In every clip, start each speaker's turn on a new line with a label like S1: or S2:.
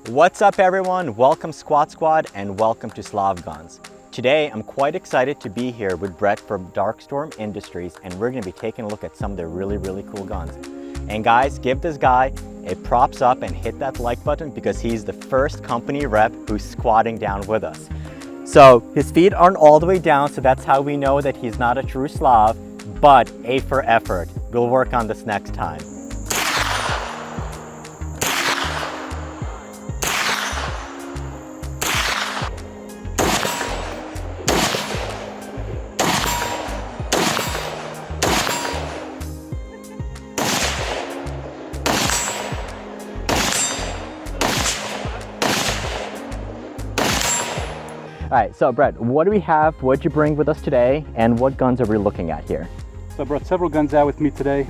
S1: What's up everyone? Welcome Squad and welcome to Slav Guns. Today I'm quite excited to be here with Brett from Darkstorm Industries, and we're going to be taking a look at some of their really cool guns. And guys, give this guy a props up and hit that like button because he's the first company rep who's squatting down with us. So his feet aren't all the way down, so that's how we know that he's not a true Slav, but A for effort. We'll work on this next time. All right, so Brett, what do we have? What'd you bring with us today, and what guns are we looking at here?
S2: So I brought several guns out with me today,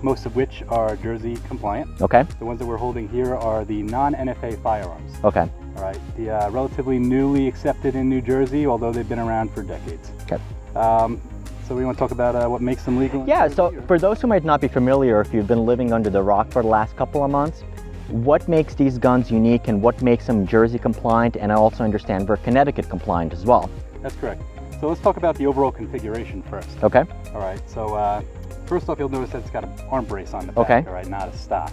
S2: most of which are Dsi compliant.
S1: Okay.
S2: The ones that we're holding here are the Non-NFA firearms.
S1: Okay.
S2: All right, the relatively newly accepted in New Jersey, although they've been around for decades.
S1: Okay.
S2: So we want to talk about what makes them legal?
S1: Yeah, so for those who might not be familiar, if you've been living under the rock for the last couple of months, what makes these guns unique and what makes them Jersey compliant, and I also understand we're Connecticut compliant as well.
S2: That's correct. So let's talk about the overall configuration first.
S1: Okay.
S2: All right, so first off, you'll notice that it's got an arm brace on the back,
S1: okay.
S2: All right, not a stock.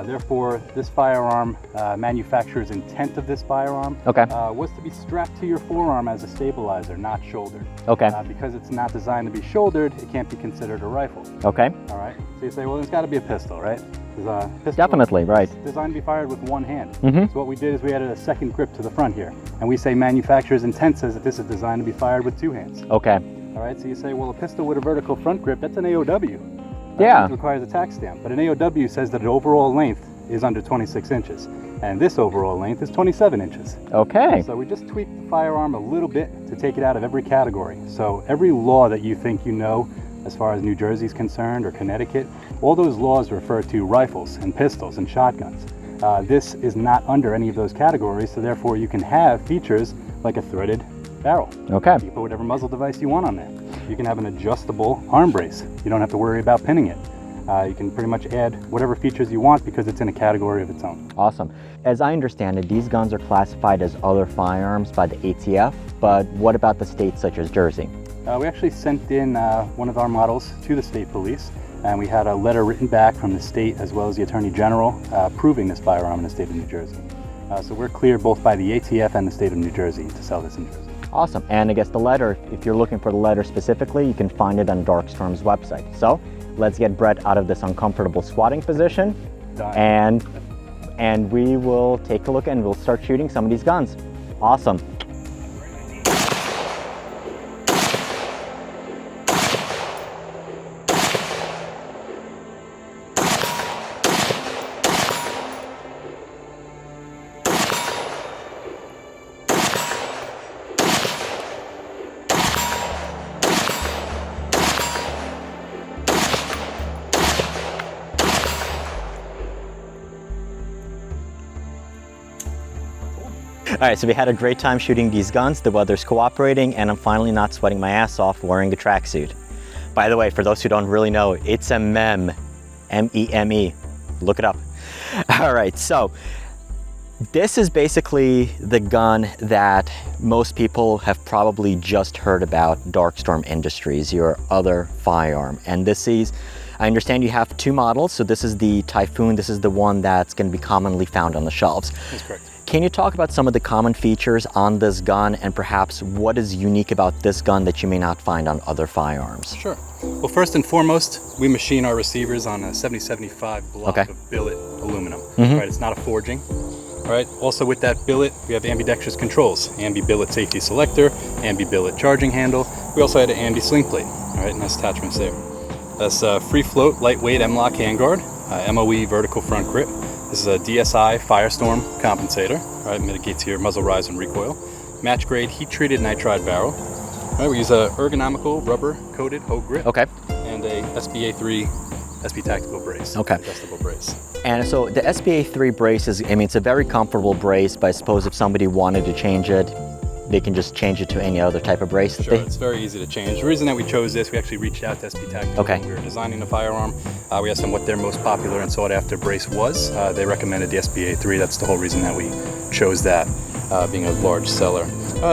S2: Therefore, this firearm, manufacturer's intent of this firearm
S1: okay.
S2: Was to be strapped to your forearm as a stabilizer, not shouldered.
S1: Okay.
S2: Because it's not designed to be shouldered, it can't be considered a rifle.
S1: Okay.
S2: All right. So you say, well, it's got to be a pistol, right? Pistol
S1: Definitely, right.
S2: It's designed to be fired with one hand.
S1: Mm-hmm.
S2: So what we did is we added a second grip to the front here, and we say manufacturer's intent says that this is designed to be fired with two hands.
S1: Okay.
S2: All right. So you say, well, a pistol with a vertical front grip, that's an AOW.
S1: Yeah.
S2: It requires a tax stamp, but an AOW says that the overall length is under 26 inches, and this overall length is 27 inches.
S1: Okay.
S2: So we just tweaked the firearm a little bit to take it out of every category. So every law that you think you know, as far as New Jersey is concerned, or Connecticut, all those laws refer to rifles and pistols and shotguns. This is not under any of those categories, so therefore you can have features like a threaded barrel.
S1: Okay.
S2: You can put whatever muzzle device you want on there. You can have an adjustable arm brace. You don't have to worry about pinning it. You can pretty much add whatever features you want because it's in a category of its own.
S1: Awesome. As I understand it, these guns are classified as other firearms by the ATF, but what about the states such as Jersey?
S2: We actually sent in one of our models to the state police, and we had a letter written back from the state as well as the Attorney General proving this firearm in the state of New Jersey. So we're cleared both by the ATF and the state of New Jersey to sell this in Jersey.
S1: Awesome. And I guess the letter, if you're looking for the letter specifically, you can find it on Darkstorm's website. So let's get Brett out of this uncomfortable squatting position.
S2: Done.
S1: and we will take a look and we'll start shooting some of these guns. Awesome. All right, so we had a great time shooting these guns. The weather's cooperating, and I'm finally not sweating my ass off wearing a tracksuit. By the way, for those who don't really know, it's a MEM, M-E-M-E. Look it up. All right, so this is basically the gun that most people have probably just heard about, Darkstorm Industries, your other firearm. And this is, I understand you have two models. So this is the Typhoon. This is the one that's going to be commonly found on the shelves.
S2: That's correct.
S1: Can you talk about some of the common features on this gun and perhaps what is unique about this gun that you may not find on other firearms?
S2: Sure. Well, first and foremost, we machine our receivers on a 7075 block of billet aluminum. Right, it's not a forging. All right. Also with that billet, we have ambidextrous controls: ambi billet safety selector, ambi billet charging handle. We also had an ambi sling plate. All right, nice attachments there. That's free float, lightweight M-lock handguard, MOE vertical front grip. This is a Dsi Firestorm Compensator. All right, mitigates your muzzle rise and recoil. Match grade heat treated nitride barrel. All right, we use a ergonomical rubber coated hoe grip.
S1: Okay.
S2: And a SBA3 SP Tactical brace.
S1: Okay.
S2: Adjustable brace.
S1: And so the SBA3 brace is, I mean, it's a very comfortable brace, but I suppose if somebody wanted to change it, they can just change it to any other type of brace?
S2: Sure, it's very easy to change. The reason that we chose this, we actually reached out to SP Tactical when we were designing the firearm. We asked them what their most popular and sought after brace was. They recommended the SPA3. That's the whole reason that we chose that, being a large seller.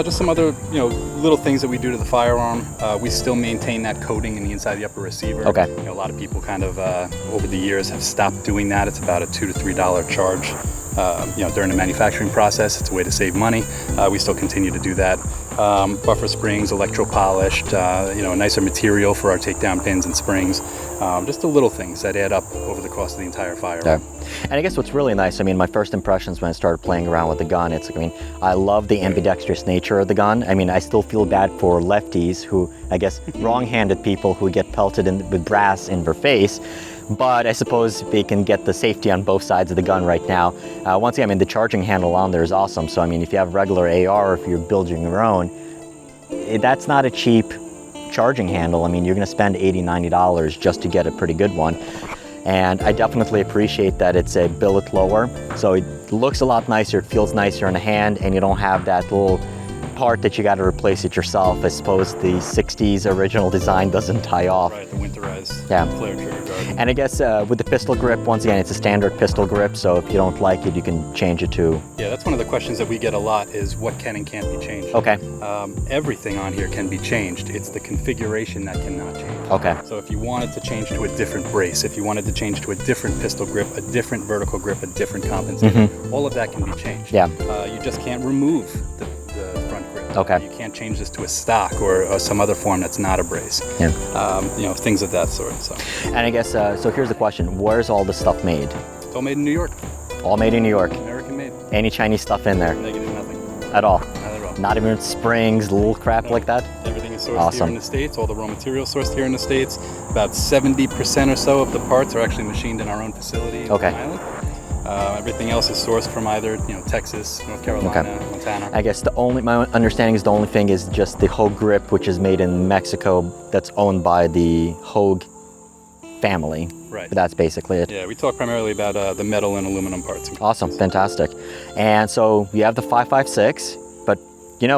S2: Just some other, little things that we do to the firearm. We still maintain that coating in the inside of the upper receiver.
S1: Okay.
S2: A lot of people kind of over the years have stopped doing that. It's about a $2 to $3 charge. During the manufacturing process. It's a way to save money. We still continue to do that. Buffer springs, electro-polished, a nicer material for our takedown pins and springs. Just the little things that add up over the course of the entire firearm.
S1: Yeah. And I guess what's really nice, my first impressions when I started playing around with the gun, I love the ambidextrous nature of the gun. I still feel bad for lefties who, I guess, wrong-handed people who get pelted with brass in their face. But I suppose they can get the safety on both sides of the gun right now. Once again, the charging handle on there is awesome. So, if you have regular AR, or if you're building your own, that's not a cheap charging handle. You're going to spend $80, $90 just to get a pretty good one. And I definitely appreciate that it's a billet lower. So it looks a lot nicer, it feels nicer in the hand, and you don't have that little part that you got to replace it yourself. I suppose the 60s original design doesn't tie off.
S2: Right, the winterized flare trigger guard.
S1: And I guess with the pistol grip, once again, it's a standard pistol grip, so if you don't like it, you can change it to...
S2: Yeah, that's one of the questions that we get a lot is what can and can't be changed.
S1: Okay.
S2: Everything on here can be changed. It's the configuration that cannot change.
S1: Okay.
S2: So if you wanted to change to a different brace, if you wanted to change to a different pistol grip, a different vertical grip, a different compensator, all of that can be changed.
S1: Yeah.
S2: You just can't remove the front grip.
S1: Okay.
S2: You can't change this to a stock or some other form that's not a brace.
S1: Yeah.
S2: Things of that sort. So.
S1: And I guess, so here's the question. Where's all this stuff made?
S2: It's all made in New York.
S1: All made in New York?
S2: American made.
S1: Any Chinese stuff in there?
S2: Negative, nothing.
S1: At all?
S2: Not at all.
S1: Not even springs, little crap like that?
S2: Everything is sourced here in the States. All the raw materials sourced here in the States. About 70% or so of the parts are actually machined in our own facility in Long Island. Everything else is sourced from either Texas, North Carolina, Montana.
S1: I guess my understanding is the only thing is just the Hogue grip, which is made in Mexico, that's owned by the Hogue family.
S2: Right.
S1: But that's basically it.
S2: Yeah, we talk primarily about the metal and aluminum parts.
S1: Awesome, fantastic. And so you have the 5.56, but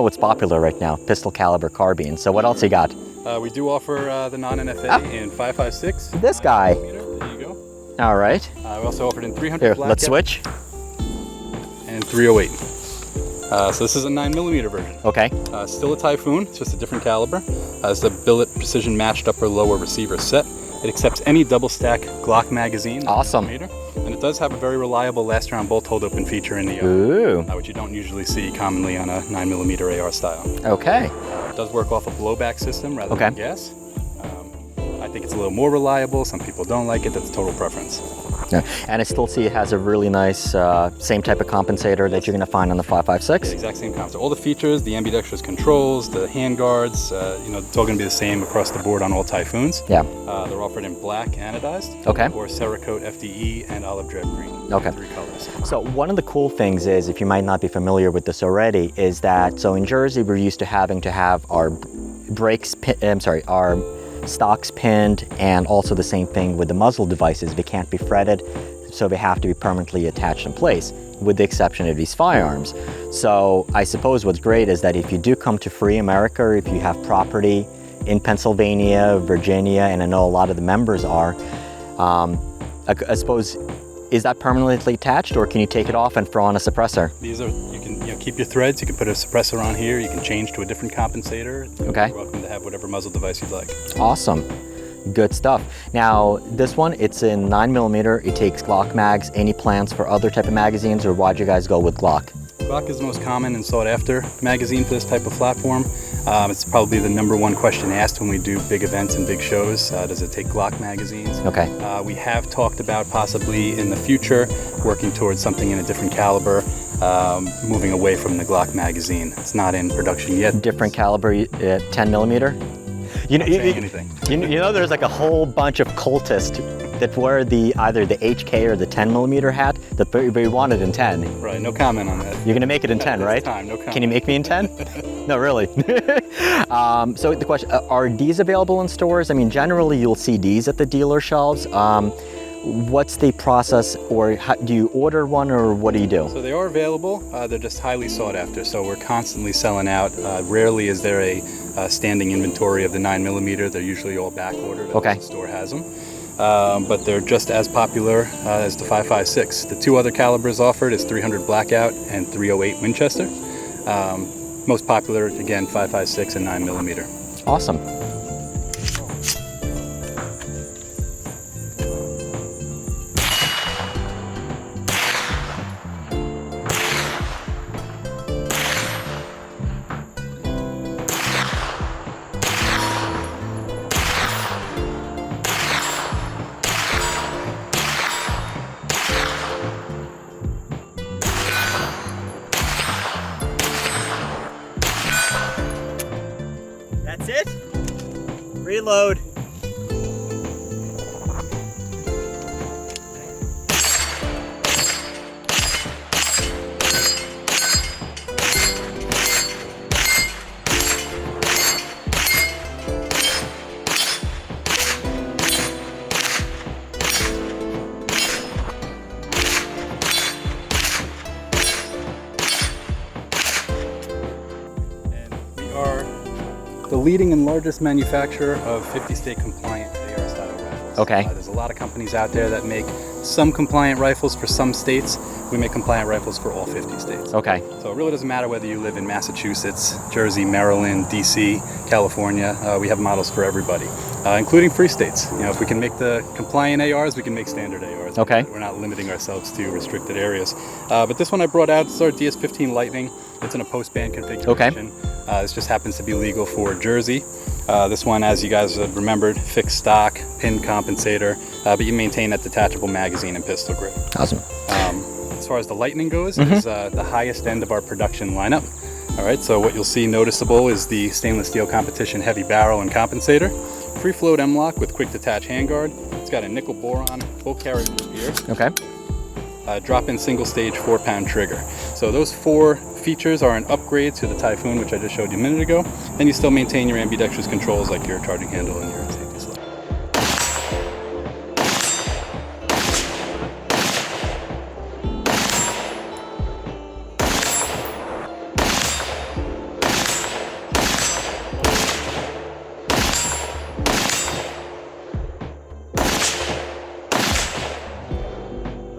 S1: what's popular right now? Pistol caliber carbine. So what else you got?
S2: We do offer the non-NFA in 5.56.
S1: This guy.
S2: There you go.
S1: All right.
S2: We also offered in 300
S1: Here,
S2: black
S1: let's switch.
S2: And 308. So this is a 9mm version.
S1: Okay.
S2: Still a Typhoon, it's just a different caliber. Has the billet precision matched upper lower receiver set. It accepts any double stack Glock magazine.
S1: Awesome.
S2: And it does have a very reliable last round bolt hold open feature in the which you don't usually see commonly on a 9mm AR style.
S1: Okay.
S2: It does work off a blowback system rather than gas. I think it's a little more reliable. Some people don't like it. That's total preference.
S1: Yeah. And I still see it has a really nice same type of compensator that you're going to find on the 5.56.
S2: Yeah, exact same compensator. All the features, the ambidextrous controls, the hand guards, it's all going to be the same across the board on all Typhoons.
S1: Yeah.
S2: They're offered in black anodized, or Cerakote FDE and olive drab green.
S1: Okay.
S2: 3 colors.
S1: So one of the cool things is, if you might not be familiar with this already, is that in Jersey we're used to having to have our our stocks pinned, and also the same thing with the muzzle devices. They can't be fretted, so they have to be permanently attached in place, with the exception of these firearms. So I suppose what's great is that if you do come to free America, or if you have property in Pennsylvania, Virginia, and I know a lot of the members are, I suppose, is that permanently attached, or can you take it off and throw on a suppressor?
S2: These are, you can keep your threads, you can put a suppressor on here, you can change to a different compensator.
S1: Okay.
S2: You're welcome to have whatever muzzle device you'd like.
S1: Awesome. Good stuff. Now, this one, it's in 9mm, it takes Glock mags. Any plans for other type of magazines, or why'd you guys go with Glock?
S2: Glock is the most common and sought after magazine for this type of platform. It's probably the #1 question asked when we do big events and big shows. Does it take Glock magazines?
S1: Okay.
S2: We have talked about possibly in the future working towards something in a different caliber, moving away from the Glock magazine. It's not in production yet.
S1: Different caliber, 10mm? There's like a whole bunch of cultists that wear either the HK or the 10mm hat that they want it in 10.
S2: Right, no comment on that.
S1: You're gonna make it in 10, right?
S2: Time, no comment.
S1: Can you make me in 10? No, really. So the question, are these available in stores? Generally you'll see these at the dealer shelves. what's the process, or how, do you order one, or what do you do?
S2: So they are available. They're just highly sought after. So we're constantly selling out. Rarely is there a standing inventory of the 9mm. They're usually all back ordered.
S1: Okay.
S2: The store has them. But they're just as popular as the 5.56. The two other calibers offered is 300 Blackout and 308 Winchester. Most popular, again, 5.56 and 9mm.
S1: Awesome. That's it? Reload.
S2: The leading and largest manufacturer of 50 state compliant AR style rifles.
S1: Okay.
S2: There's a lot of companies out there that make some compliant rifles for some states. We make compliant rifles for all 50 states.
S1: Okay.
S2: So it really doesn't matter whether you live in Massachusetts, Jersey, Maryland, DC, California. We have models for everybody, including free states. You know, if we can make the compliant ARs, we can make standard ARs.
S1: Okay.
S2: We're not limiting ourselves to restricted areas. But this one I brought out, it's our DS15 Lightning. It's in a Postman configuration.
S1: Okay.
S2: This just happens to be legal for Jersey. This one, as you guys have remembered, fixed stock, pin compensator, but you maintain that detachable magazine and pistol grip.
S1: Awesome.
S2: As far as the Lightning goes, it's the highest end of our production lineup. All right, so what you'll see noticeable is the stainless steel competition heavy barrel and compensator, free float M-lock with quick detach handguard. It's got a nickel boron full carry here.
S1: Okay.
S2: Drop-in single stage 4-pound trigger. So those 4 features are an upgrade to the Typhoon, which I just showed you a minute ago, and you still maintain your ambidextrous controls like your charging handle and your safety slip.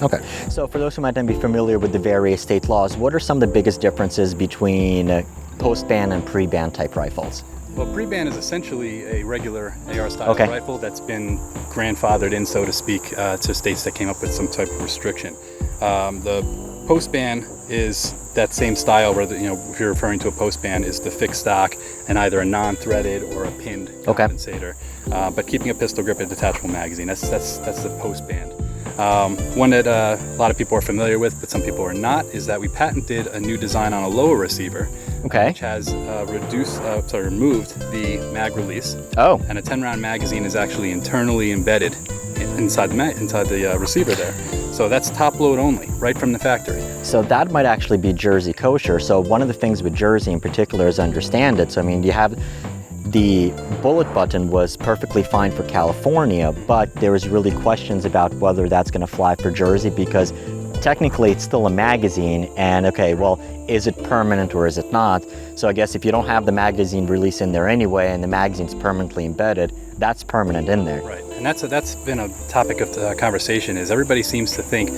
S1: Okay, so for those who might not be familiar with the various state laws, what are some of the biggest differences between post-ban and pre-ban type rifles?
S2: Well, pre-ban is essentially a regular AR-style rifle that's been grandfathered in, so to speak, to states that came up with some type of restriction. The post-ban is that same style where, if you're referring to a post-ban, is the fixed stock and either a non-threaded or a pinned compensator, but keeping a pistol grip and detachable magazine. That's the post-ban. One that a lot of people are familiar with, but some people are not, is that we patented a new design on a lower receiver, which has removed the mag release. Oh. And a 10-round magazine is actually internally embedded inside the receiver there. So that's top load only, right from the factory.
S1: So that might actually be Jersey kosher. So one of the things with Jersey in particular is understand it. So I mean, you have the bullet button was perfectly fine for California, but there was really questions about whether that's going to fly for Jersey because technically it's still a magazine, and okay, well, is it permanent or is it not? So I guess if you don't have the magazine release in there anyway and the magazine's permanently embedded, that's permanent in there.
S2: Right, and that's been a topic of conversation, is everybody seems to think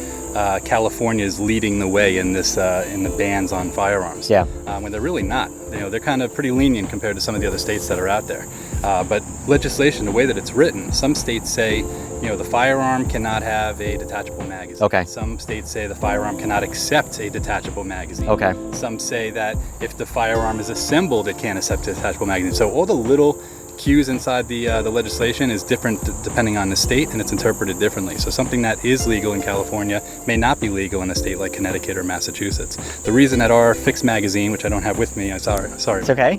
S2: California is leading the way in this in the bans on firearms. Yeah. When they're really not. They're kind of pretty lenient compared to some of the other states that are out there. But legislation, the way that it's written, some states say, the firearm cannot have a detachable magazine. Okay. Some states say the firearm cannot accept a detachable magazine. Okay. Some say that if the firearm is assembled, it can't accept a detachable magazine. So all the little cues inside the legislation is different depending on the state, and it's interpreted differently. So something that is legal in California may not be legal in a state like Connecticut or Massachusetts. The reason that our fixed magazine, which I don't have with me, sorry. It's okay.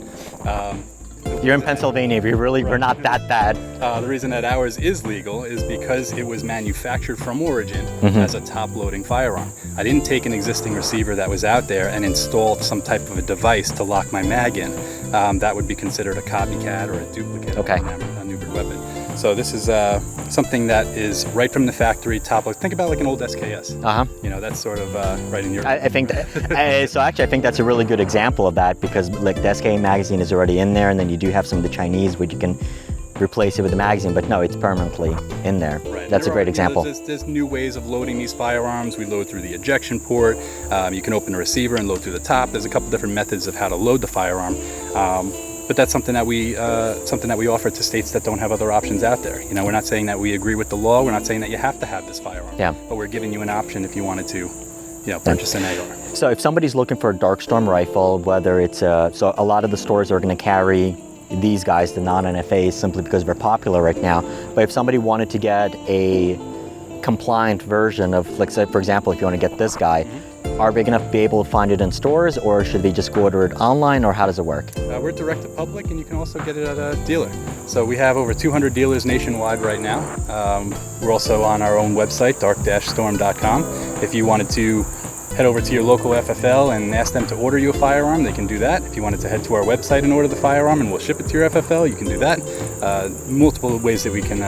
S1: You're in Pennsylvania. We're not that bad.
S2: The reason that ours is legal is because it was manufactured from origin as a top-loading firearm. I didn't take an existing receiver that was out there and install some type of a device to lock my mag in. That would be considered a copycat or a duplicate of a maneuvered weapon. So this is something that is right from the factory, top load. Think about like an old SKS. You know, that's sort of right in your...
S1: I think that, so actually I think that's a really good example of that, because like the SK magazine is already in there, and then you do have some of the Chinese which you can replace it with the magazine, but no, it's permanently in there.
S2: Right.
S1: That's a great example.
S2: There's new ways of loading these firearms. We load through the ejection port. You can open the receiver and load through the top. There's a couple different methods of how to load the firearm. But that's something that we offer to states that don't have other options out there. You know, we're not saying that we agree with the law. We're not saying that you have to have this firearm.
S1: Yeah.
S2: But we're giving you an option if you wanted to, you know, purchase an AR.
S1: So if somebody's looking for a Darkstorm rifle, whether it's so a lot of the stores are going to carry these guys, the non-NFAs, simply because they're popular right now. But if somebody wanted to get a compliant version of, like, say, for example, if you want to get this guy, are they going to be able to find it in stores, or should they just order it online, or how does it work?
S2: We're direct to public, and you can also get it at a dealer. So we have over 200 dealers nationwide right now. We're also on our own website, dark-storm.com. If you wanted to head over to your local FFL and ask them to order you a firearm, they can do that. If you wanted to head to our website and order the firearm and we'll ship it to your FFL, you can do that. Multiple ways that we can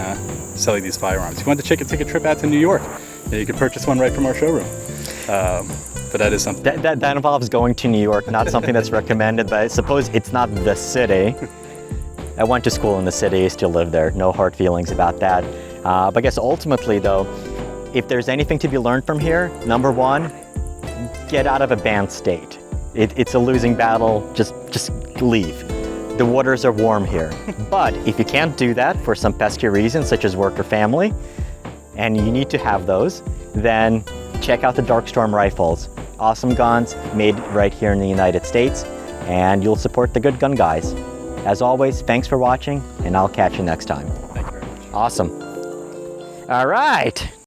S2: sell you these firearms. If you want to take a trip out to New York, you can purchase one right from our showroom. But that is something.
S1: That involves going to New York, not something that's recommended, but I suppose it's not the city. I went to school in the city, I still live there. No hard feelings about that. But I guess ultimately though, if there's anything to be learned from here, number one, get out of a banned state. It's a losing battle, just leave. The waters are warm here. But if you can't do that for some pesky reasons, such as work or family, and you need to have those, then check out the Darkstorm rifles. Awesome guns, made right here in the United States, and you'll support the good gun guys. As always, thanks for watching, and I'll catch you next time.
S2: Thank you very much.
S1: Awesome. All right.